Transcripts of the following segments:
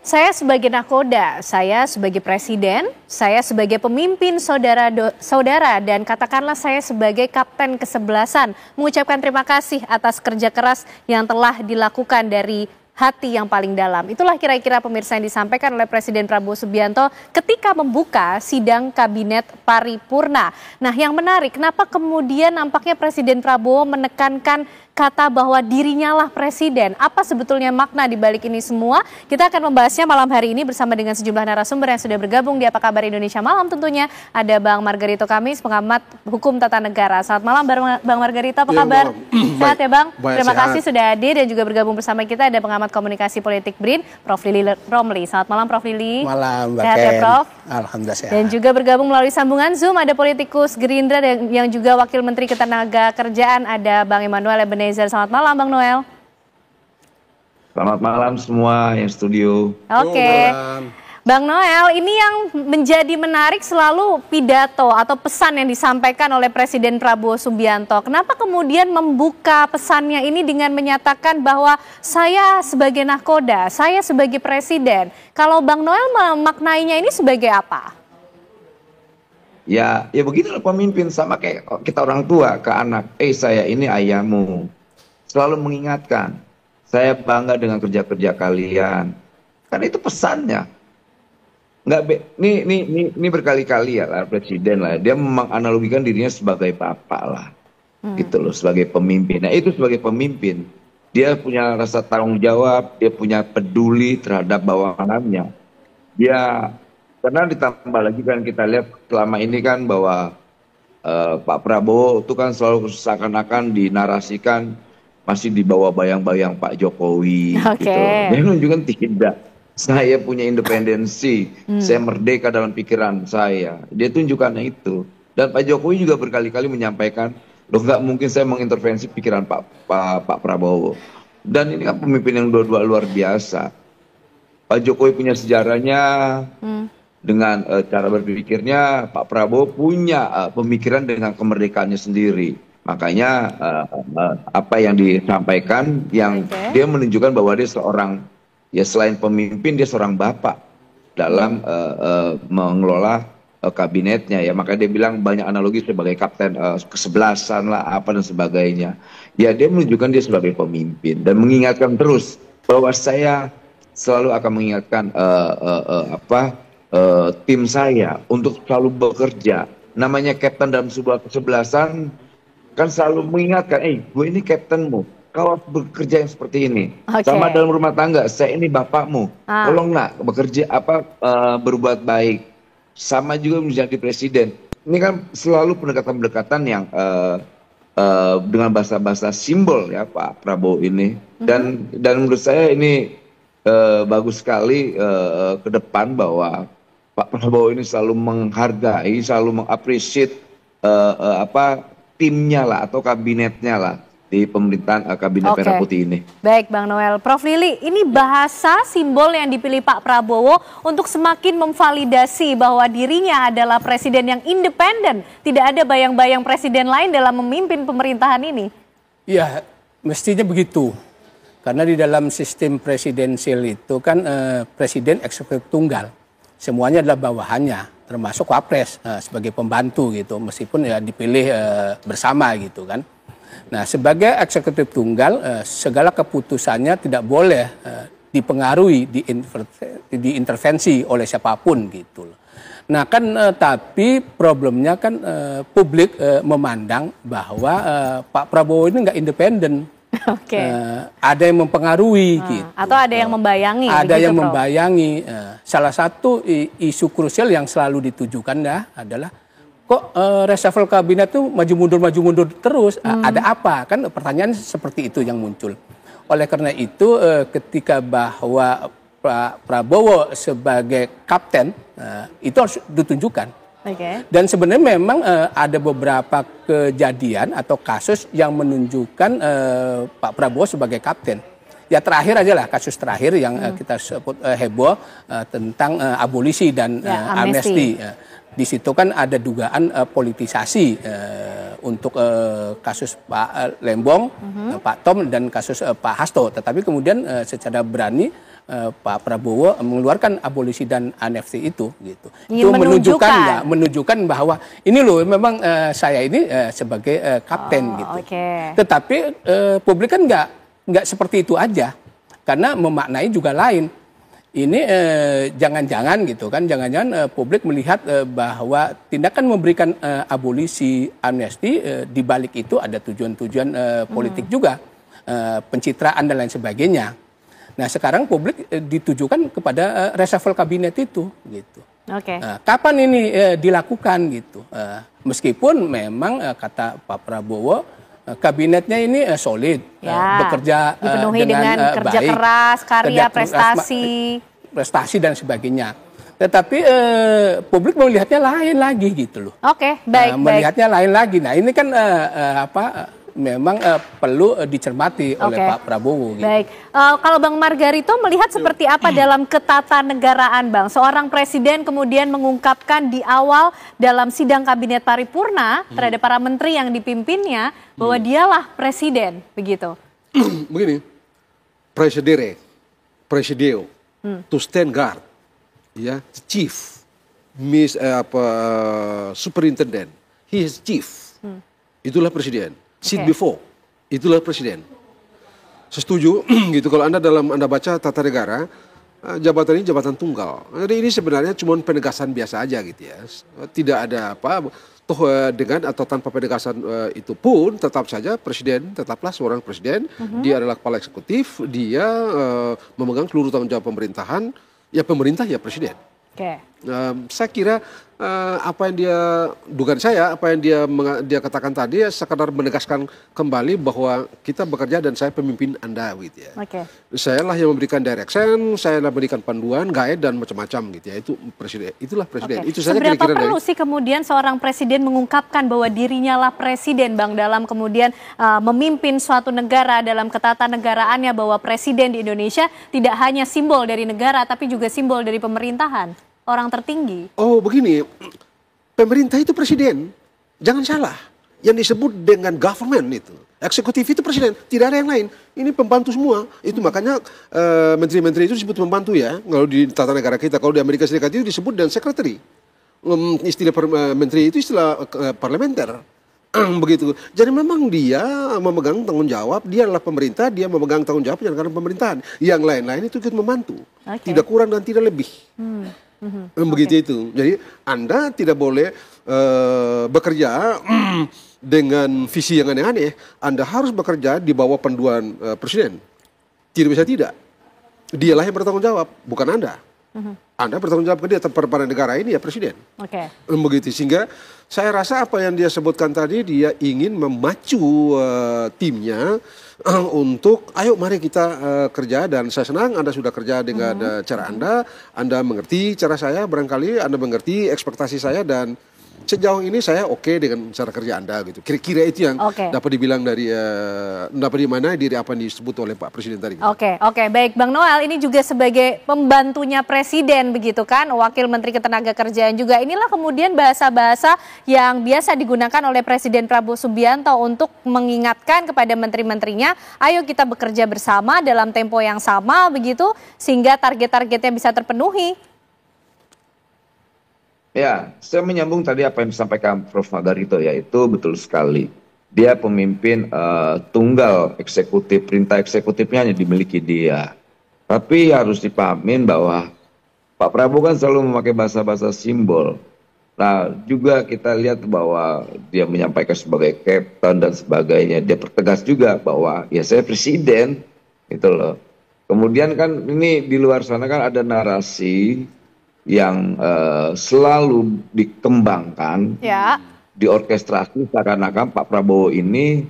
Saya sebagai nakoda, saya sebagai presiden, saya sebagai pemimpin saudara dan katakanlah saya sebagai kapten kesebelasan mengucapkan terima kasih atas kerja keras yang telah dilakukan dari hati yang paling dalam. Itulah kira-kira pemirsa yang disampaikan oleh Presiden Prabowo Subianto ketika membuka sidang kabinet paripurna. Nah, yang menarik, kenapa kemudian nampaknya Presiden Prabowo menekankan kata bahwa dirinya lah presiden. Apa sebetulnya makna di balik ini semua? Kita akan membahasnya malam hari ini bersama dengan sejumlah narasumber yang sudah bergabung di Apa Kabar Indonesia Malam tentunya. Ada Bang Margarito Kamis, pengamat hukum tata negara. Selamat malam Bang Margarito, apa kabar? Sehat ya Bang? Terima kasih sudah hadir dan juga bergabung bersama kita ada pengamat komunikasi politik BRIN, Prof. Lili Romli. Selamat malam Prof. Lili. Malam Mbak Sehat Ken. ya Prof? Alhamdulillah sehat. Dan juga bergabung melalui sambungan Zoom ada politikus Gerindra yang juga Wakil Menteri Ketenagakerjaan ada Bang Emmanuel Ebenezer. Selamat malam Bang Noel. Selamat malam semua yang studio. Oke. Bang Noel, ini yang menjadi menarik selalu pidato atau pesan yang disampaikan oleh Presiden Prabowo Subianto. Kenapa kemudian membuka pesannya ini dengan menyatakan bahwa saya sebagai nakoda, saya sebagai presiden. Kalau Bang Noel memaknainya ini sebagai apa? Ya begitulah pemimpin, sama kayak kita orang tua ke anak. Saya ini ayahmu. Selalu mengingatkan, saya bangga dengan kerja-kerja kalian. Karena itu pesannya. Ini berkali-kali ya lah presiden lah. Dia menganalogikan dirinya sebagai bapak lah. Gitu loh, sebagai pemimpin. Nah itu sebagai pemimpin. Dia punya rasa tanggung jawab, dia punya peduli terhadap bawahannya. Dia, karena ditambah lagi kan kita lihat selama ini kan bahwa Pak Prabowo itu kan selalu seakan-akan dinarasikan masih di bawah bayang-bayang Pak Jokowi. Gitu. Dia menunjukkan tidak. Saya punya independensi, saya merdeka dalam pikiran saya. Dia tunjukkan itu. Dan Pak Jokowi juga berkali-kali menyampaikan, loh nggak mungkin saya mengintervensi pikiran Pak Prabowo. Dan ini kan pemimpin yang dua-dua luar biasa. Pak Jokowi punya sejarahnya, dengan cara berpikirnya, Pak Prabowo punya pemikiran dengan kemerdekaannya sendiri. Makanya apa yang disampaikan, yang dia menunjukkan bahwa dia seorang, ya selain pemimpin dia seorang bapak dalam mengelola kabinetnya ya. Maka dia bilang banyak analogi sebagai kapten kesebelasan lah apa dan sebagainya. Ya dia menunjukkan dia sebagai pemimpin dan mengingatkan terus bahwa saya selalu akan mengingatkan tim saya untuk selalu bekerja. Namanya kapten dalam sebuah kesebelasan kan selalu mengingatkan, gue ini kaptenmu. Kau harus bekerja yang seperti ini. Sama dalam rumah tangga, saya ini bapakmu. Tolong nak bekerja berbuat baik. Sama juga menjadi presiden. Ini kan selalu pendekatan-pendekatan yang dengan bahasa-bahasa simbol ya Pak Prabowo ini. Dan menurut saya ini bagus sekali ke depan bahwa Pak Prabowo ini selalu menghargai, selalu mengapresiasi timnya lah atau kabinetnya lah di pemerintahan kabinet Merah Putih ini. Baik Bang Noel. Prof. Lili, ini bahasa simbol yang dipilih Pak Prabowo untuk semakin memvalidasi bahwa dirinya adalah presiden yang independen. Tidak ada bayang-bayang presiden lain dalam memimpin pemerintahan ini. Ya, mestinya begitu. Karena di dalam sistem presidensial itu kan presiden eksekutif tunggal. Semuanya adalah bawahannya, termasuk wapres sebagai pembantu gitu. Meskipun ya dipilih bersama gitu kan. Nah, sebagai eksekutif tunggal, segala keputusannya tidak boleh dipengaruhi, diintervensi oleh siapapun gitu. Nah kan, tapi problemnya kan publik memandang bahwa Pak Prabowo ini nggak independen. Ada yang mempengaruhi gitu. Atau ada yang membayangi. Ada yang membayangi. Salah satu isu krusial yang selalu ditujukan adalah kok reshuffle kabinet tuh maju mundur terus. Ada apa? Kan pertanyaan seperti itu yang muncul. Oleh karena itu ketika bahwa Pak Prabowo sebagai kapten itu harus ditunjukkan. Dan sebenarnya memang ada beberapa kejadian atau kasus yang menunjukkan Pak Prabowo sebagai kapten. Ya terakhir aja lah kasus terakhir yang kita sebut heboh tentang abolisi dan amnesti. Di situ kan ada dugaan politisasi untuk kasus Pak Lembong, Pak Tom dan kasus Pak Hasto. Tetapi kemudian secara berani Pak Prabowo mengeluarkan abolisi dan amnesti itu gitu. Ingin Itu menunjukkan bahwa ini loh memang saya ini sebagai kapten gitu. Okay. Tetapi publik kan nggak seperti itu aja, karena memaknai juga lain. Ini jangan-jangan gitu kan, jangan-jangan publik melihat bahwa tindakan memberikan abolisi amnesti di balik itu ada tujuan-tujuan politik juga, pencitraan dan lain sebagainya. Nah sekarang publik ditujukan kepada reshuffle kabinet itu gitu. Oke. Nah, kapan ini dilakukan gitu? Meskipun memang kata Pak Prabowo kabinetnya ini solid, bekerja dipenuhi dengan kerja baik, keras, karya, prestasi dan sebagainya. Tetapi publik melihatnya lain lagi gitu loh. Oke, baik. Melihatnya lain lagi. Nah ini kan memang perlu dicermati oleh Pak Prabowo. Gitu. Baik, kalau Bang Margarito melihat seperti apa dalam ketatanegaraan Bang? Seorang presiden kemudian mengungkapkan di awal dalam sidang kabinet paripurna terhadap para menteri yang dipimpinnya bahwa dialah presiden, begitu. Begini, presidio, to stand guard, ya, chief, superintendent, he is chief, itulah presiden. Sit before, itulah presiden. Setuju gitu kalau Anda baca tata negara, jabatan ini jabatan tunggal. Jadi ini sebenarnya cuma penegasan biasa aja gitu ya. Tidak ada apa, toh dengan atau tanpa penegasan itu pun tetap saja presiden tetaplah seorang presiden. Dia adalah kepala eksekutif, dia memegang seluruh tanggung jawab pemerintahan. Ya pemerintah ya presiden. Saya kira apa yang dia katakan tadi sekadar menegaskan kembali bahwa kita bekerja dan saya pemimpin Anda gitu ya. Saya lah yang memberikan direction, saya lah memberikan panduan, guide dan macam-macam gitu ya. Itu presiden, itulah presiden. Itu saja seberapa kira-kira perlu sih kemudian seorang presiden mengungkapkan bahwa dirinya lah presiden Bang dalam kemudian memimpin suatu negara dalam ketatanegaraannya, bahwa presiden di Indonesia tidak hanya simbol dari negara tapi juga simbol dari pemerintahan, orang tertinggi. Oh begini, pemerintah itu presiden, jangan salah. Yang disebut dengan government itu, eksekutif itu presiden, tidak ada yang lain. Ini pembantu semua. Itu makanya menteri-menteri itu disebut pembantu ya. Kalau di tata negara kita, kalau di Amerika Serikat itu disebut dan secretary. Istilah menteri itu istilah parlementer. Begitu. Jadi memang dia memegang tanggung jawab, dia adalah pemerintah, dia memegang tanggung jawab karena pemerintahan. Yang lain-lain itu ikut membantu. Tidak kurang dan tidak lebih. Begitu itu. Jadi Anda tidak boleh bekerja dengan visi yang aneh-aneh. Anda harus bekerja di bawah panduan presiden. Tidak bisa tidak. Dialah yang bertanggung jawab, bukan Anda. Anda bertanggung jawab ke dia, pada negara ini ya presiden. Begitu. Sehingga saya rasa apa yang dia sebutkan tadi, dia ingin memacu timnya untuk ayo mari kita kerja, dan saya senang Anda sudah kerja dengan cara Anda mengerti cara saya, barangkali Anda mengerti ekspektasi saya, dan sejauh ini saya oke dengan cara kerja Anda gitu. Kira-kira itu yang dapat dibilang dari dapat dimana dari apa yang disebut oleh Pak Presiden tadi. Oke, baik Bang Noel, ini juga sebagai pembantunya Presiden begitu kan, Wakil Menteri Ketenagakerjaan juga. Inilah kemudian bahasa-bahasa yang biasa digunakan oleh Presiden Prabowo Subianto untuk mengingatkan kepada menteri-menterinya, ayo kita bekerja bersama dalam tempo yang sama begitu, sehingga target-targetnya bisa terpenuhi. Ya, saya menyambung tadi apa yang disampaikan Prof. Margarito, yaitu betul sekali. Dia pemimpin tunggal eksekutif, perintah eksekutifnya hanya dimiliki dia. Tapi harus dipahamin bahwa Pak Prabowo kan selalu memakai bahasa-bahasa simbol. Nah, juga kita lihat bahwa dia menyampaikan sebagai kapten dan sebagainya. Dia pertegas juga bahwa ya saya presiden, gitu loh. Kemudian kan ini di luar sana kan ada narasi yang selalu dikembangkan, diorkestrasi seakan-akan Pak Prabowo ini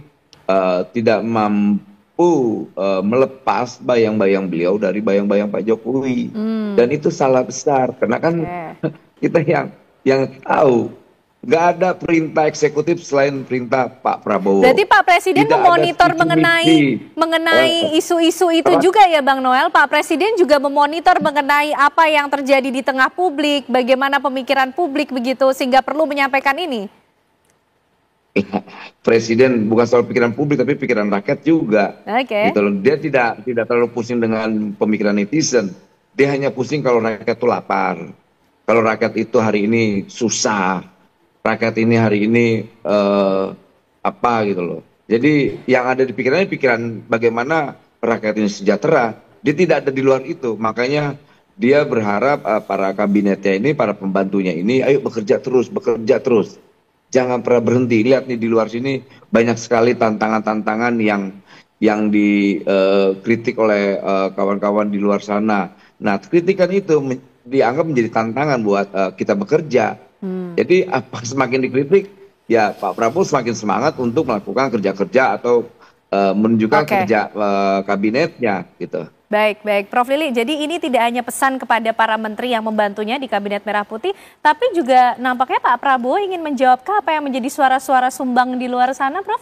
tidak mampu melepas bayang-bayang beliau dari bayang-bayang Pak Jokowi. Dan itu salah besar, karena kan kita yang tahu nggak ada perintah eksekutif selain perintah Pak Prabowo. Berarti Pak Presiden memonitor mengenai isu-isu itu juga ya Bang Noel. Pak Presiden juga memonitor mengenai apa yang terjadi di tengah publik, bagaimana pemikiran publik begitu, sehingga perlu menyampaikan ini. Presiden bukan soal pikiran publik tapi pikiran rakyat juga. Oke. Gitu loh. Dia tidak terlalu pusing dengan pemikiran netizen. Dia hanya pusing kalau rakyat itu lapar. Kalau rakyat itu hari ini susah. Rakyat ini hari ini apa gitu loh. Jadi yang ada di pikirannya pikiran bagaimana rakyat ini sejahtera. Dia tidak ada di luar itu. Makanya dia berharap para kabinetnya ini, para pembantunya ini, ayo bekerja terus, bekerja terus. Jangan pernah berhenti. Lihat nih di luar sini banyak sekali tantangan-tantangan yang dikritik oleh kawan-kawan di luar sana. Nah, kritikan itu dianggap menjadi tantangan buat kita bekerja. Jadi apa semakin dikritik, ya Pak Prabowo semakin semangat untuk melakukan kerja-kerja atau menunjukkan kerja kabinetnya gitu. Baik, baik. Prof. Lili, jadi ini tidak hanya pesan kepada para menteri yang membantunya di Kabinet Merah Putih, tapi juga nampaknya Pak Prabowo ingin menjawabkah apa yang menjadi suara-suara sumbang di luar sana, Prof?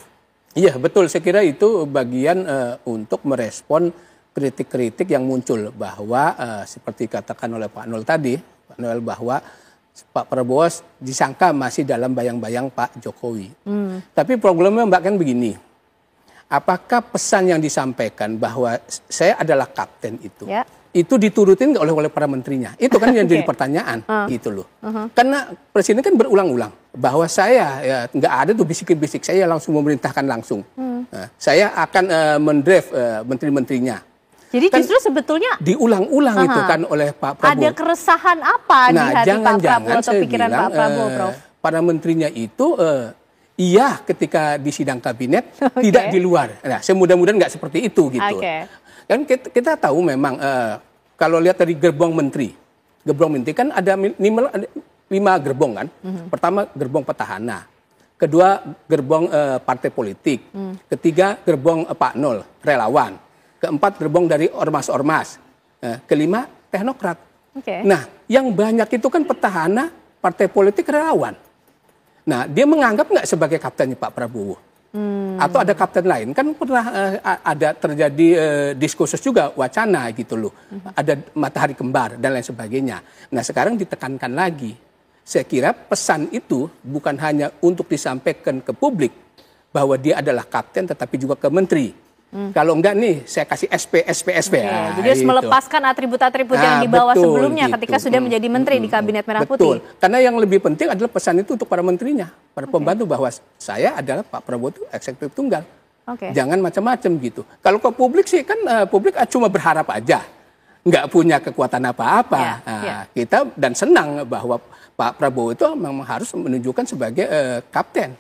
Iya, betul. Saya kira itu bagian untuk merespon kritik-kritik yang muncul bahwa seperti katakan oleh Pak Noel tadi, Pak Noel, bahwa Pak Prabowo disangka masih dalam bayang-bayang Pak Jokowi. Tapi problemnya Mbak kan begini. Apakah pesan yang disampaikan bahwa saya adalah kapten itu diturutin nggak oleh para menterinya? Itu kan yang jadi pertanyaan gitu loh. Karena presiden kan berulang-ulang bahwa saya ya nggak ada tuh bisik-bisik, saya langsung memerintahkan langsung. Saya akan mendraft menteri-menterinya. Jadi kan justru sebetulnya diulang-ulang itu kan oleh Pak Prabowo. Ada keresahan apa di hati Pak Prabowo atau pikiran Pak Prabowo, Prof? Para menterinya itu iya ketika di sidang kabinet, tidak di luar. Nah, semudah-mudahan nggak seperti itu gitu. Kan kita tahu memang kalau lihat dari gerbong menteri kan ada 5 gerbong kan. Pertama gerbong petahana, kedua gerbong partai politik, ketiga gerbong Pak Nol relawan, keempat gerbong dari ormas-ormas, kelima teknokrat. Nah, yang banyak itu kan petahana, partai politik, relawan. Nah, dia menganggap nggak sebagai kaptennya Pak Prabowo? Atau ada kapten lain? Kan pernah ada terjadi diskursus juga, wacana gitu loh. Ada matahari kembar dan lain sebagainya. Nah, sekarang ditekankan lagi. Saya kira pesan itu bukan hanya untuk disampaikan ke publik bahwa dia adalah kapten, tetapi juga ke menteri. Kalau enggak nih, saya kasih SP. Nah, jadi harus melepaskan atribut-atribut yang dibawa sebelumnya ketika sudah menjadi menteri di Kabinet Merah Putih. Karena yang lebih penting adalah pesan itu untuk para menterinya, para pembantu, bahwa saya adalah Pak Prabowo itu eksekutif tunggal. Jangan macam-macam gitu. Kalau ke publik sih kan publik cuma berharap aja, nggak punya kekuatan apa-apa. Kita dan senang bahwa Pak Prabowo itu memang harus menunjukkan sebagai kapten.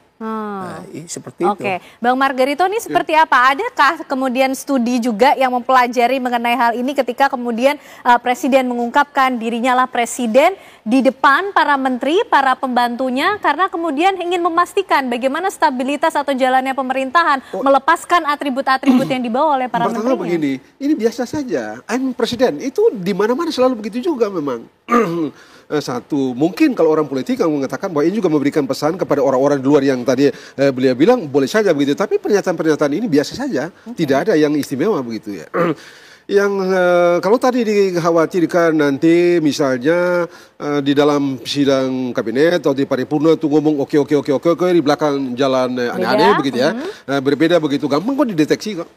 Seperti itu. Bang Margarito, ini seperti apa? Adakah kemudian studi juga yang mempelajari mengenai hal ini ketika kemudian Presiden mengungkapkan dirinya lah Presiden di depan para menteri, para pembantunya, karena kemudian ingin memastikan bagaimana stabilitas atau jalannya pemerintahan, melepaskan atribut-atribut yang dibawa oleh para menterinya. Begini, ini biasa saja. I'm Presiden, itu di mana-mana selalu begitu juga memang. Satu, mungkin kalau orang politik yang mengatakan bahwa ini juga memberikan pesan kepada orang-orang di luar yang tadi beliau bilang boleh saja begitu, tapi pernyataan-pernyataan ini biasa saja, tidak ada yang istimewa begitu ya. Yang kalau tadi dikhawatirkan nanti misalnya di dalam sidang kabinet atau di paripurna itu ngomong oke di belakang jalan aneh-aneh begitu ya, berbeda begitu, gampang kok dideteksi kok.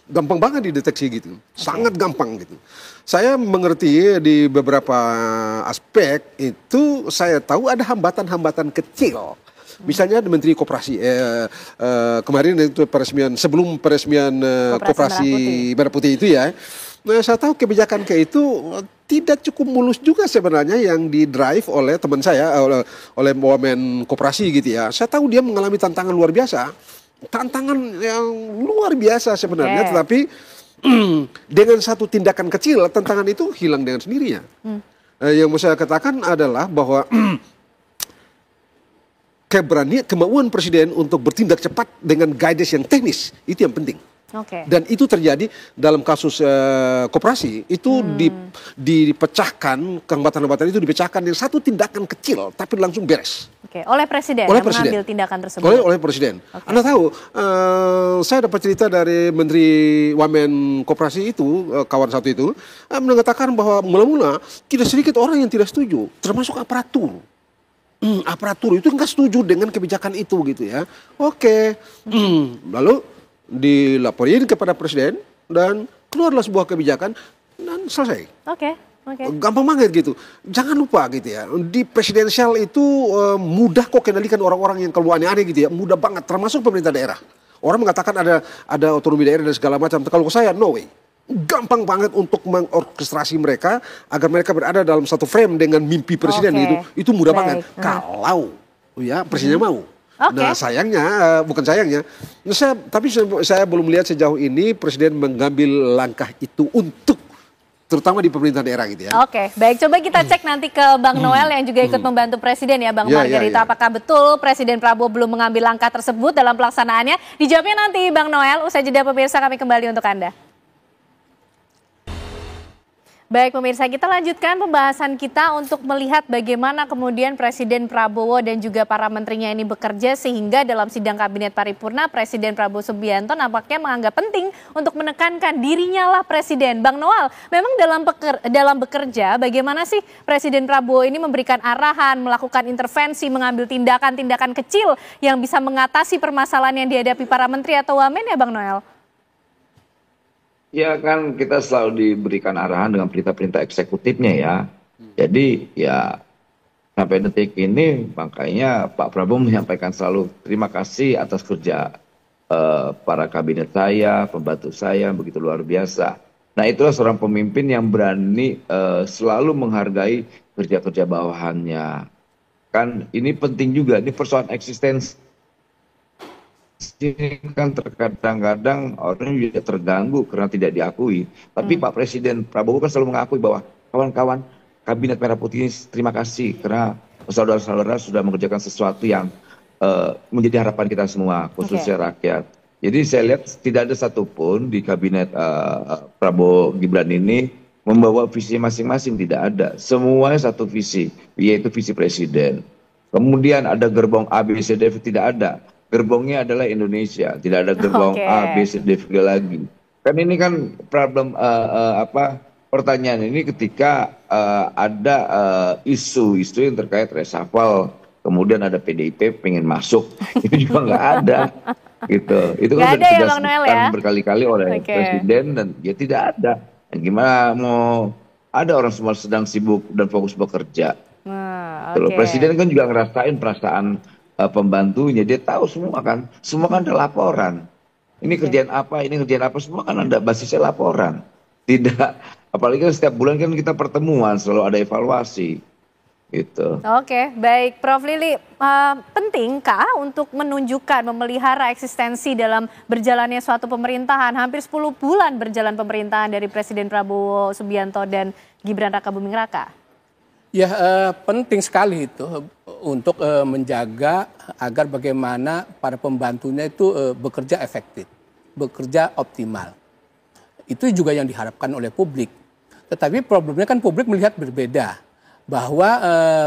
Gampang banget dideteksi gitu, sangat gampang gitu. Saya mengerti di beberapa aspek itu, saya tahu ada hambatan-hambatan kecil. Misalnya Menteri Koperasi kemarin itu peresmian, sebelum peresmian Koperasi Merah Putih itu ya. Nah, saya tahu kebijakan kayak itu tidak cukup mulus juga sebenarnya yang di-drive oleh teman saya, oleh Wamen Koperasi gitu ya. Saya tahu dia mengalami tantangan luar biasa. Tantangan yang luar biasa sebenarnya, tetapi dengan satu tindakan kecil, tantangan itu hilang dengan sendirinya. Yang mau saya katakan adalah bahwa kemauan Presiden untuk bertindak cepat dengan guidance yang teknis, itu yang penting. Dan itu terjadi dalam kasus koperasi, itu dipecahkan, hambatan-hambatan itu dipecahkan dengan satu tindakan kecil, tapi langsung beres. Oleh Presiden yang mengambil tindakan tersebut? Oleh Presiden. Anda tahu, saya dapat cerita dari Menteri Wamen Koperasi itu, kawan satu itu, mengatakan bahwa mula-mula tidak sedikit orang yang tidak setuju, termasuk aparatur. aparatur itu nggak setuju dengan kebijakan itu gitu ya. Oke. Lalu dilaporin kepada presiden dan keluarlah sebuah kebijakan dan selesai. Oke. Gampang banget gitu. Jangan lupa gitu ya. Di presidensial itu mudah kok kendalikan orang-orang yang kalau aneh-aneh gitu ya. Mudah banget termasuk pemerintah daerah. Orang mengatakan ada otonomi daerah dan segala macam. Kalau saya no way. Gampang banget untuk mengorkestrasi mereka agar mereka berada dalam satu frame dengan mimpi presiden gitu. Itu mudah banget. Kalau ya presidennya mau. Nah sayangnya, bukan sayangnya, tapi saya belum melihat sejauh ini presiden mengambil langkah itu untuk terutama di pemerintah daerah gitu ya. Oke, baik. Coba kita cek nanti ke Bang Noel yang juga ikut membantu presiden ya, Bang Margarita. Apakah betul Presiden Prabowo belum mengambil langkah tersebut dalam pelaksanaannya? Dijawabnya nanti Bang Noel. Usai jeda pemirsa, kami kembali untuk Anda. Baik pemirsa, kita lanjutkan pembahasan kita untuk melihat bagaimana kemudian Presiden Prabowo dan juga para menterinya ini bekerja sehingga dalam sidang kabinet paripurna Presiden Prabowo Subianto nampaknya menganggap penting untuk menekankan dirinya lah presiden. Bang Noel, memang dalam bekerja bagaimana sih Presiden Prabowo ini memberikan arahan, melakukan intervensi, mengambil tindakan-tindakan kecil yang bisa mengatasi permasalahan yang dihadapi para menteri atau wamen ya Bang Noel? Ya kan kita selalu diberikan arahan dengan perintah-perintah eksekutifnya ya. Jadi ya sampai detik ini makanya Pak Prabowo menyampaikan selalu terima kasih atas kerja para kabinet saya, pembantu saya begitu luar biasa. Nah itulah seorang pemimpin yang berani selalu menghargai kerja-kerja bawahannya. Kan ini penting juga, ini persoalan eksistensi. Ini kan terkadang-kadang orang juga terganggu karena tidak diakui. Tapi Pak Presiden Prabowo kan selalu mengakui bahwa kawan-kawan Kabinet Merah Putih ini terima kasih karena saudara-saudara sudah mengerjakan sesuatu yang menjadi harapan kita semua, khususnya rakyat. Jadi saya lihat tidak ada satupun di Kabinet Prabowo Gibran ini membawa visi masing-masing, tidak ada. Semuanya satu visi, yaitu visi Presiden. Kemudian ada gerbong A, B, C, D, tidak ada. Gerbongnya adalah Indonesia, tidak ada gerbong A, B, C, D, lagi. Kan ini kan problem pertanyaan ini ketika ada isu-isu yang terkait reshuffle, kemudian ada PDIP pengen masuk, itu juga nggak ada, gitu. Itu kan sudah ditegaskan berkali-kali oleh Presiden dan ya tidak ada. Gimana mau ada orang semua sedang sibuk dan fokus bekerja. Presiden kan juga ngerasain perasaan pembantunya, dia tahu semua kan ada laporan. Ini kerjaan apa, semua kan ada basisnya laporan. Tidak, apalagi kan setiap bulan kan kita pertemuan, selalu ada evaluasi. Gitu. Oke, baik. Prof. Lili, pentingkah untuk menunjukkan, memelihara eksistensi dalam berjalannya suatu pemerintahan? Hampir 10 bulan berjalan pemerintahan dari Presiden Prabowo Subianto dan Gibran Rakabuming Raka. Ya penting sekali itu untuk menjaga agar bagaimana para pembantunya itu bekerja efektif, bekerja optimal. Itu juga yang diharapkan oleh publik. Tetapi problemnya kan publik melihat berbeda. Bahwa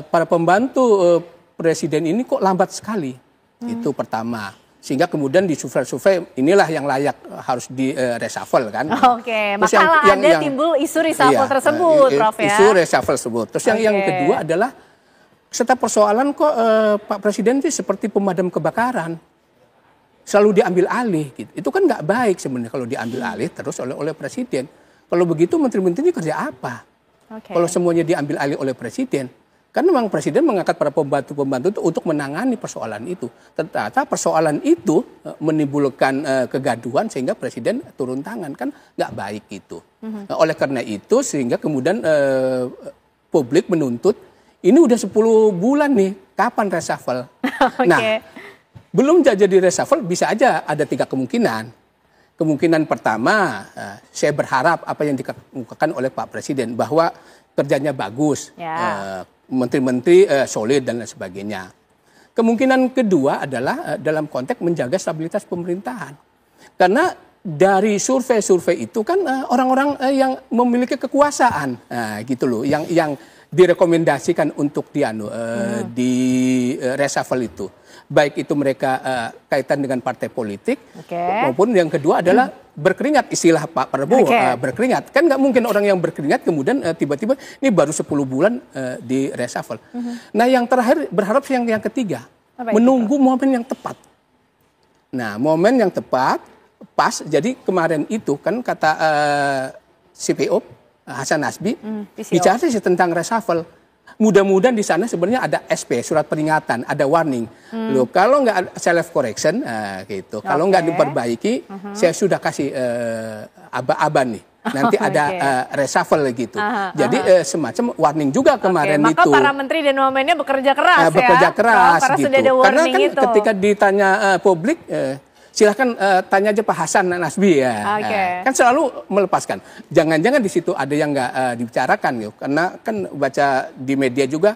para pembantu presiden ini kok lambat sekali. Itu pertama. Sehingga kemudian di survei inilah yang layak harus di reshuffle kan. Oke, masalah ada timbul isu reshuffle tersebut, Prof ya. Isu reshuffle tersebut. Terus yang kedua adalah serta persoalan kok Pak Presiden itu seperti pemadam kebakaran. Selalu diambil alih gitu. Itu kan nggak baik sebenarnya kalau diambil alih terus oleh Presiden. Kalau begitu menteri-menterinya kerja apa? Kalau semuanya diambil alih oleh Presiden. Kan memang Presiden mengangkat para pembantu-pembantu itu untuk menangani persoalan itu. Ternyata persoalan itu menimbulkan kegaduhan sehingga Presiden turun tangan. Kan nggak baik itu. Nah, oleh karena itu sehingga kemudian publik menuntut ini udah 10 bulan nih, kapan reshuffle? Nah, belum jadi reshuffle bisa aja ada 3 kemungkinan. Kemungkinan pertama, saya berharap apa yang dikemukakan oleh Pak Presiden bahwa kerjanya bagus. Menteri-menteri solid dan lain sebagainya. Kemungkinan kedua adalah dalam konteks menjaga stabilitas pemerintahan. Karena dari survei-survei itu kan orang-orang yang memiliki kekuasaan, gitu loh, yang direkomendasikan untuk di reshuffle itu. Baik itu mereka kaitan dengan partai politik, maupun yang kedua adalah berkeringat, istilah Pak Prabowo, berkeringat. Kan nggak mungkin orang yang berkeringat kemudian tiba-tiba ini baru 10 bulan di reshuffle. Nah yang terakhir berharap yang ketiga, menunggu momen yang tepat. Nah momen yang tepat, pas, jadi kemarin itu kan kata CPO, Hasan Nasbi, bicara sih tentang reshuffle. Mudah-mudahan di sana sebenarnya ada SP, surat peringatan, ada warning. Loh, kalau nggak self correction, gitu. Kalau nggak diperbaiki, saya sudah kasih aba-aba nih. Nanti ada reshuffle gitu. Jadi semacam warning juga kemarin maka itu. Maka para menteri dan wamennya bekerja keras ya. Bekerja keras karena gitu. sudah ada warning karena kan itu. ketika ditanya publik, silahkan tanya aja Pak Hasan Nasbi ya. Kan selalu melepaskan. Jangan-jangan di situ ada yang nggak dibicarakan gitu. Karena kan baca di media juga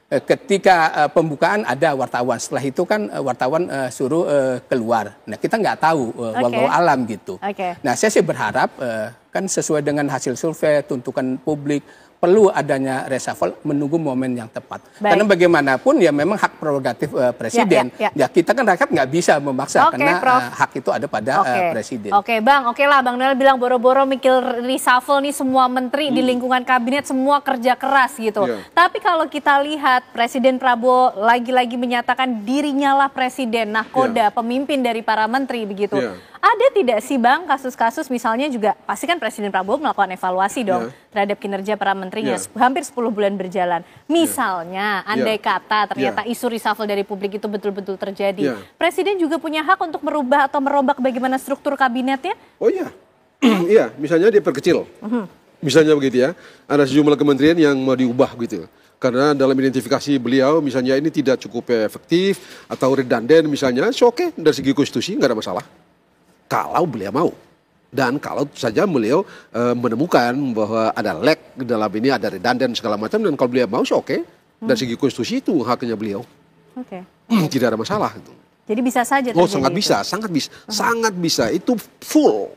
ketika pembukaan ada wartawan. Setelah itu kan wartawan suruh keluar. Nah kita nggak tahu wallahu alam gitu. Nah saya sih berharap kan sesuai dengan hasil survei, tuntutan publik, perlu adanya reshuffle, menunggu momen yang tepat. Karena bagaimanapun ya memang hak prerogatif presiden. Ya kita kan rakyat nggak bisa memaksa karena hak itu ada pada presiden. Bang, lah Bang Noel bilang boro-boro mikir reshuffle nih semua menteri di lingkungan kabinet semua kerja keras gitu. Tapi kalau kita lihat Presiden Prabowo lagi-lagi menyatakan dirinya lah presiden, nahkoda, pemimpin dari para menteri begitu. Ada tidak sih Bang kasus-kasus misalnya juga pasti kan Presiden Prabowo melakukan evaluasi dong terhadap kinerja para menterinya hampir 10 bulan berjalan. Misalnya andai kata ternyata isu reshuffle dari publik itu betul-betul terjadi. Presiden juga punya hak untuk merubah atau merombak bagaimana struktur kabinetnya? Oh iya. Iya, misalnya dia perkecil. Misalnya begitu ya. Ada sejumlah kementerian yang mau diubah gitu. Karena dalam identifikasi beliau misalnya ini tidak cukup efektif atau redundant misalnya, oke dari segi konstitusi nggak ada masalah. Kalau beliau mau. Dan kalau saja beliau menemukan bahwa ada lag dalam ini, ada redundant segala macam, dan kalau beliau mau oke. Dari segi konstitusi itu haknya beliau. Tidak ada masalah. Jadi bisa saja terjadi. Oh sangat bisa, sangat bisa. Sangat bisa. Itu full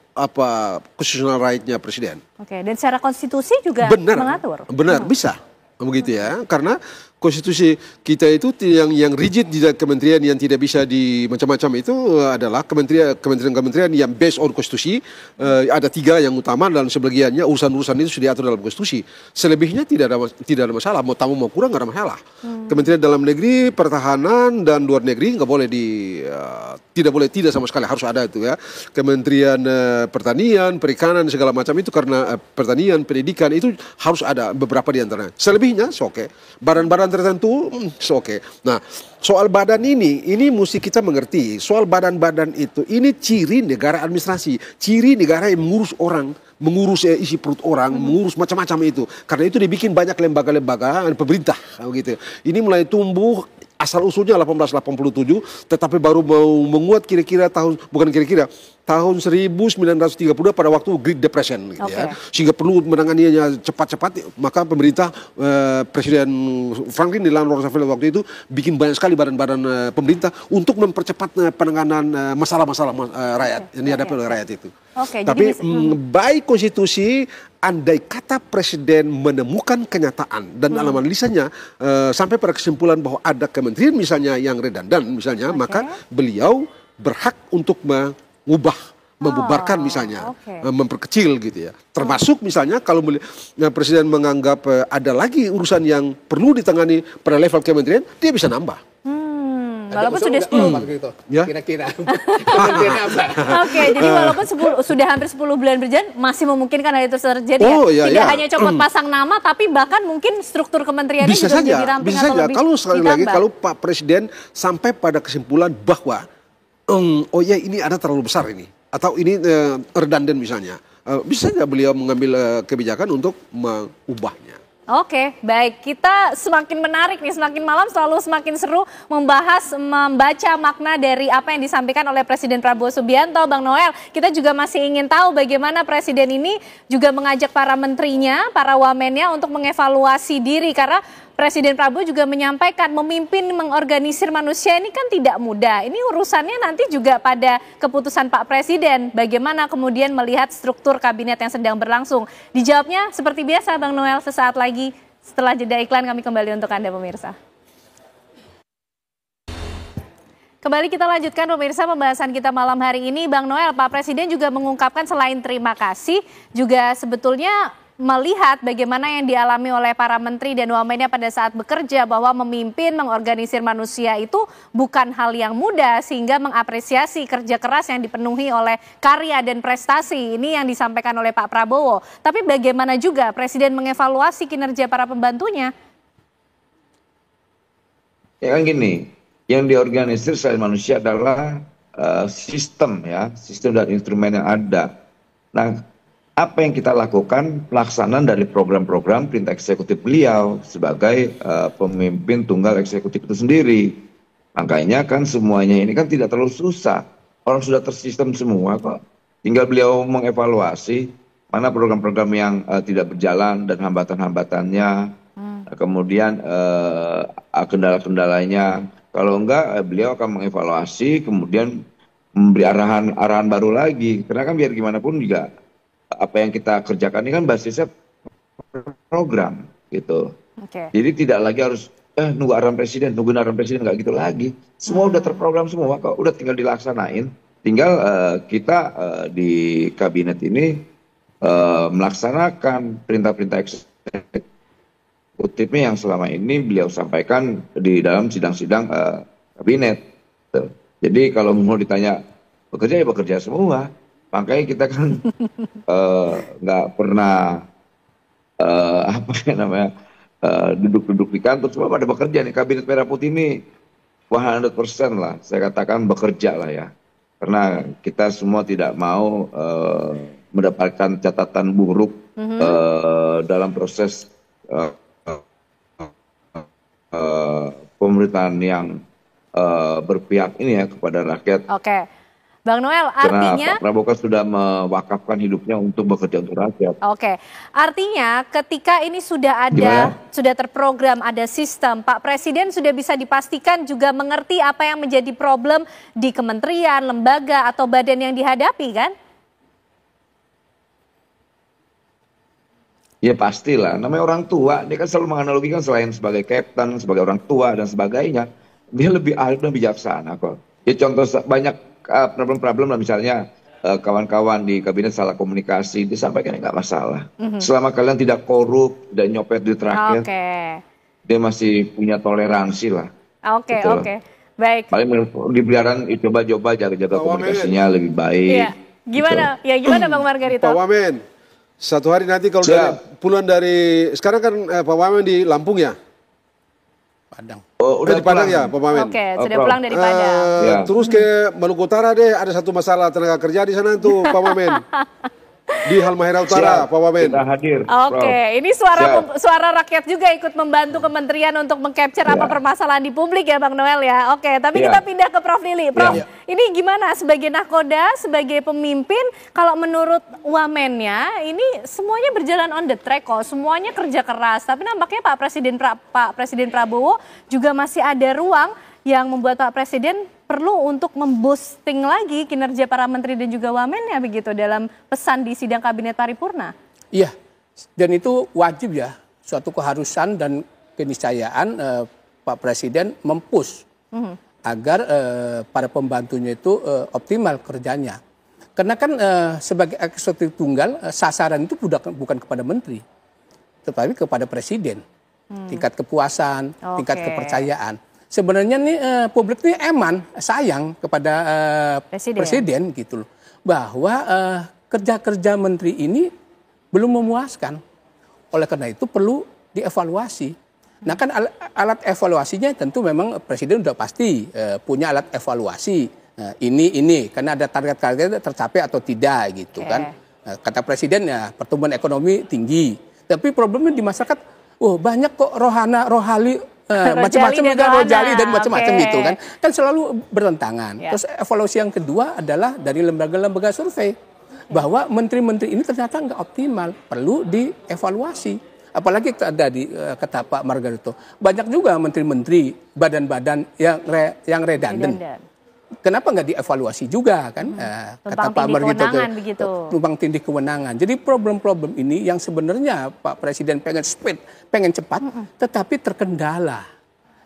constitutional right-nya presiden. Dan secara konstitusi juga mengatur. Benar, bisa. Begitu ya. Karena konstitusi kita itu yang rigid di kementerian yang tidak bisa di macam-macam itu adalah kementerian yang based on konstitusi. Ada 3 yang utama dan sebagiannya urusan-urusan itu sudah diatur dalam konstitusi. Selebihnya tidak ada masalah. Mau tamu mau kurang nggak ada masalah. Kementerian Dalam Negeri, Pertahanan dan Luar Negeri nggak boleh tidak sama sekali harus ada itu ya. Kementerian Pertanian, Perikanan segala macam itu karena pertanian, pendidikan itu harus ada beberapa di antaranya. Selebihnya oke. Badan-badan tertentu oke. Nah, soal badan ini mesti kita mengerti. Soal badan-badan itu ini ciri negara administrasi, ciri negara yang mengurus orang, mengurus isi perut orang, mengurus macam-macam itu. Karena itu dibikin banyak lembaga-lembaga pemerintah begitu. Ini mulai tumbuh asal usulnya 1887, tetapi baru mau menguat tahun 1932 pada waktu Great Depression gitu ya. Sehingga perlu menanganinya cepat-cepat, maka pemerintah Presiden Franklin Delano Roosevelt waktu itu bikin banyak sekali badan-badan pemerintah untuk mempercepat penanganan masalah-masalah rakyat yang dihadapi oleh rakyat itu. Tapi baik konstitusi, andai kata presiden menemukan kenyataan dan dalam analisanya sampai pada kesimpulan bahwa ada kementerian misalnya yang redundant misalnya, maka beliau berhak untuk membubarkan misalnya, memperkecil gitu ya. Termasuk misalnya kalau presiden menganggap ada lagi urusan yang perlu ditangani pada level kementerian, dia bisa nambah. Walaupun sudah 10 kira-kira. Jadi walaupun sudah hampir 10 bulan berjalan masih memungkinkan hal itu terjadi Tidak hanya copot pasang nama tapi bahkan mungkin struktur kementeriannya bisa juga saja, menjadi ramping bisa atau saja. lebih Kalau sekali lagi ditambah. kalau Pak Presiden sampai pada kesimpulan bahwa ini ada terlalu besar ini atau ini redundant misalnya, bisa saja beliau mengambil kebijakan untuk mengubahnya. Baik. Kita semakin menarik nih, semakin malam selalu semakin seru membaca makna dari apa yang disampaikan oleh Presiden Prabowo Subianto, Bang Noel. Kita juga masih ingin tahu bagaimana Presiden ini juga mengajak para menterinya, para wamennya untuk mengevaluasi diri. Karena Presiden Prabowo juga menyampaikan memimpin, mengorganisir manusia ini kan tidak mudah. Ini urusannya nanti juga pada keputusan Pak Presiden. Bagaimana kemudian melihat struktur kabinet yang sedang berlangsung. Dijawabnya seperti biasa Bang Noel sesaat lagi. Setelah jeda iklan kami kembali untuk Anda pemirsa. Kembali kita lanjutkan pemirsa pembahasan kita malam hari ini. Bang Noel, Pak Presiden juga mengungkapkan selain terima kasih, juga sebetulnya melihat bagaimana yang dialami oleh para menteri dan wamennya pada saat bekerja, bahwa memimpin, mengorganisir manusia itu bukan hal yang mudah, sehingga mengapresiasi kerja keras yang dipenuhi oleh karya dan prestasi. Ini yang disampaikan oleh Pak Prabowo. Tapi bagaimana juga Presiden mengevaluasi kinerja para pembantunya? Ya kan gini, yang diorganisir selain manusia adalah sistem dan instrumen yang ada. Nah, apa yang kita lakukan pelaksanaan dari program-program perintah eksekutif beliau sebagai pemimpin tunggal eksekutif itu sendiri. Makanya kan semuanya ini kan tidak terlalu susah. Orang sudah tersistem semua kok. Tinggal beliau mengevaluasi mana program-program yang tidak berjalan dan hambatan-hambatannya. Kemudian kendala-kendalanya. Kalau enggak, beliau akan mengevaluasi, kemudian memberi arahan baru lagi. Karena kan biar gimana pun juga apa yang kita kerjakan ini kan basisnya program gitu. Jadi tidak lagi harus nunggu arahan presiden, nggak gitu lagi. Semua udah terprogram semua kok, udah tinggal dilaksanain. Tinggal kita di kabinet ini melaksanakan perintah-perintah eksekutifnya yang selama ini beliau sampaikan di dalam sidang-sidang kabinet. Jadi kalau mau ditanya bekerja ya bekerja semua. Makanya kita kan nggak pernah duduk-duduk di kantor, semua pada bekerja nih. Kabinet Merah Putih ini 100% lah, saya katakan bekerja lah ya. Karena kita semua tidak mau mendapatkan catatan buruk dalam proses pemerintahan yang berpihak ini ya kepada rakyat. Oke, Bang Noel, artinya Pak Prabowo kan sudah mewakafkan hidupnya untuk bekerja untuk rakyat. Oke, artinya ketika ini sudah ada, sudah terprogram, ada sistem, Pak Presiden sudah bisa dipastikan juga mengerti apa yang menjadi problem di kementerian, lembaga atau badan yang dihadapi kan? Ya pastilah, namanya orang tua, dia kan selalu menganalogikan selain sebagai kapten, sebagai orang tua dan sebagainya, dia lebih ahli dan bijaksana kok. Ya contoh banyak problem-problem lah, misalnya kawan-kawan di kabinet salah komunikasi, disampaikan nggak masalah. Selama kalian tidak korup dan nyopet di rakyat, dia masih punya toleransi lah. Oke, baik. Paling diberikan coba-coba jaga-jaga komunikasinya lebih baik. Iya. Gimana? Gitu. Ya gimana Bang Margarito? Pak Wamen. Satu hari nanti kalau pulang dari, sekarang kan Pak Wamen di Lampung ya? Padang. Oh, udah di Padang ya Pak Wamen? Oke, sudah pulang dari Padang. Terus ke Maluku Utara deh, ada satu masalah tenaga kerja di sana tuh Pak Wamen. Di Halmahera Utara, Pak Wamen. Kita hadir. Oke, ini suara rakyat juga ikut membantu kementerian untuk mengcapture apa permasalahan di publik ya Bang Noel ya. Oke, tapi kita pindah ke Prof Lili. Prof, ini gimana sebagai nahkoda, sebagai pemimpin, kalau menurut wamennya ini semuanya berjalan on the track kok, semuanya kerja keras. Tapi nampaknya Pak Presiden Prabowo juga masih ada ruang yang membuat Pak Presiden perlu untuk memboosting lagi kinerja para menteri dan juga wamennya begitu dalam pesan di sidang kabinet paripurna. Iya, dan itu wajib ya, suatu keharusan dan keniscayaan Pak Presiden mempush agar para pembantunya itu optimal kerjanya. Karena kan sebagai eksekutif tunggal sasaran itu bukan kepada menteri, tetapi kepada presiden. Tingkat kepuasan, tingkat kepercayaan. Sebenarnya nih publik ini sayang kepada presiden gitu loh, bahwa kerja-kerja menteri ini belum memuaskan. Oleh karena itu perlu dievaluasi. Nah kan alat evaluasinya tentu memang presiden udah pasti punya alat evaluasi. Ini karena ada target-target tercapai atau tidak gitu kan. Kata presiden ya pertumbuhan ekonomi tinggi. Tapi problemnya di masyarakat, banyak kok rohali macam-macam kan, rojali dan macam-macam gitu kan selalu bertentangan. Terus evaluasi yang kedua adalah dari lembaga-lembaga survei bahwa menteri-menteri ini ternyata nggak optimal, perlu dievaluasi. Apalagi tadi kata Pak Margarito, banyak juga menteri-menteri badan-badan yang redundant. kenapa nggak dievaluasi juga kan? Kata Pak Margito begitu. Tumpang tindih kewenangan. Jadi problem-problem ini yang sebenarnya Pak Presiden pengen speed, pengen cepat, tetapi terkendala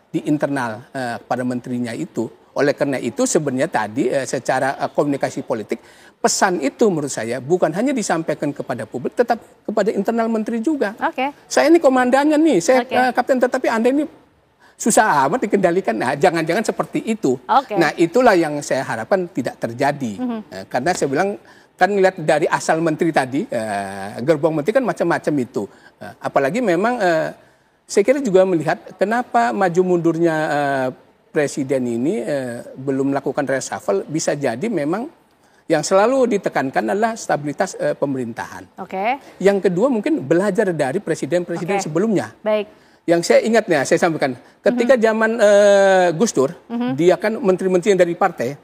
di internal pada menterinya itu. Oleh karena itu sebenarnya tadi secara komunikasi politik pesan itu menurut saya bukan hanya disampaikan kepada publik, tetap kepada internal menteri juga. Saya ini komandannya nih, saya kapten, tetapi Anda ini susah amat dikendalikan. Nah, jangan-jangan seperti itu. Nah, itulah yang saya harapkan tidak terjadi. Karena saya bilang kan lihat dari asal menteri tadi, gerbong menteri kan macam-macam itu. Apalagi memang saya kira juga melihat kenapa maju mundurnya Presiden ini belum melakukan reshuffle, bisa jadi memang yang selalu ditekankan adalah stabilitas pemerintahan. Yang kedua mungkin belajar dari presiden-presiden sebelumnya. Yang saya ingatnya, saya sampaikan, ketika zaman Gus Dur, dia kan menteri-menteri yang dari partai,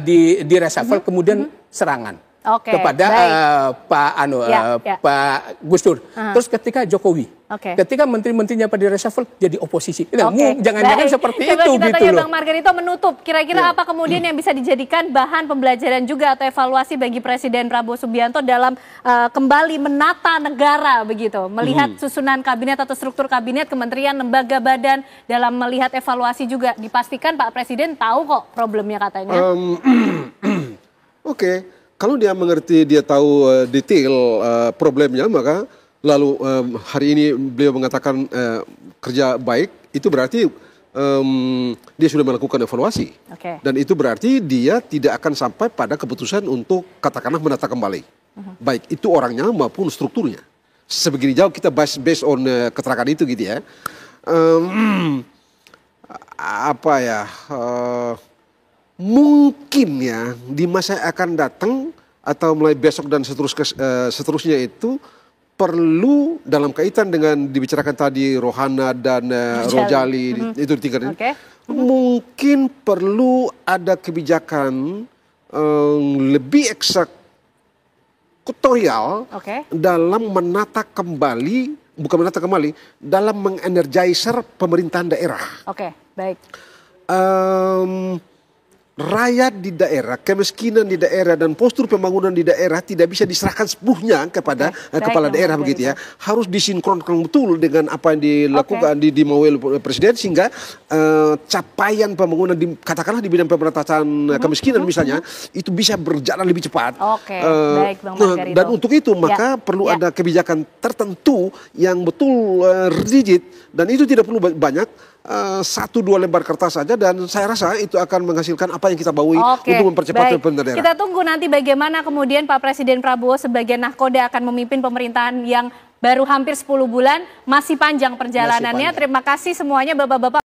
di reshuffle kemudian serangan kepada Pak Gus Dur. Terus ketika Jokowi, ketika menteri-menterinya pada reshuffle jadi oposisi. Jangan-jangan seperti itu kita gitu tanya loh. Bang Margarito menutup, kira-kira apa kemudian yang bisa dijadikan bahan pembelajaran juga atau evaluasi bagi Presiden Prabowo Subianto dalam kembali menata negara begitu, melihat susunan kabinet atau struktur kabinet, kementerian, lembaga, badan, dalam melihat evaluasi juga dipastikan Pak Presiden tahu kok problemnya katanya. Kalau dia mengerti, dia tahu detail problemnya, maka lalu hari ini beliau mengatakan kerja baik, itu berarti dia sudah melakukan evaluasi. Dan itu berarti dia tidak akan sampai pada keputusan untuk katakanlah menata kembali. Baik itu orangnya maupun strukturnya. Sebegini jauh kita based on keterangan itu gitu ya. Mungkin ya di masa yang akan datang atau mulai besok dan seterusnya itu perlu dalam kaitan dengan dibicarakan tadi Rohana dan Rojali itu tingkat mungkin perlu ada kebijakan lebih eksekutorial dalam menata kembali, bukan menata kembali, dalam mengenergizer pemerintahan daerah. Rakyat di daerah, kemiskinan di daerah, dan postur pembangunan di daerah tidak bisa diserahkan sepenuhnya kepada kepala daerah begitu ya. Harus disinkronkan betul dengan apa yang dilakukan dimau oleh Presiden sehingga capaian pembangunan katakanlah di bidang pemberantasan kemiskinan misalnya itu bisa berjalan lebih cepat. Baik, Bang Margarito. Dan untuk itu maka perlu ada kebijakan tertentu yang betul rigid, dan itu tidak perlu banyak. 1-2 lembar kertas saja, dan saya rasa itu akan menghasilkan apa yang kita bawahi untuk mempercepat pemerintahan daerah. Kita tunggu nanti bagaimana kemudian Pak Presiden Prabowo sebagai nahkoda akan memimpin pemerintahan yang baru hampir 10 bulan, masih panjang perjalanannya. Terima kasih semuanya Bapak-bapak.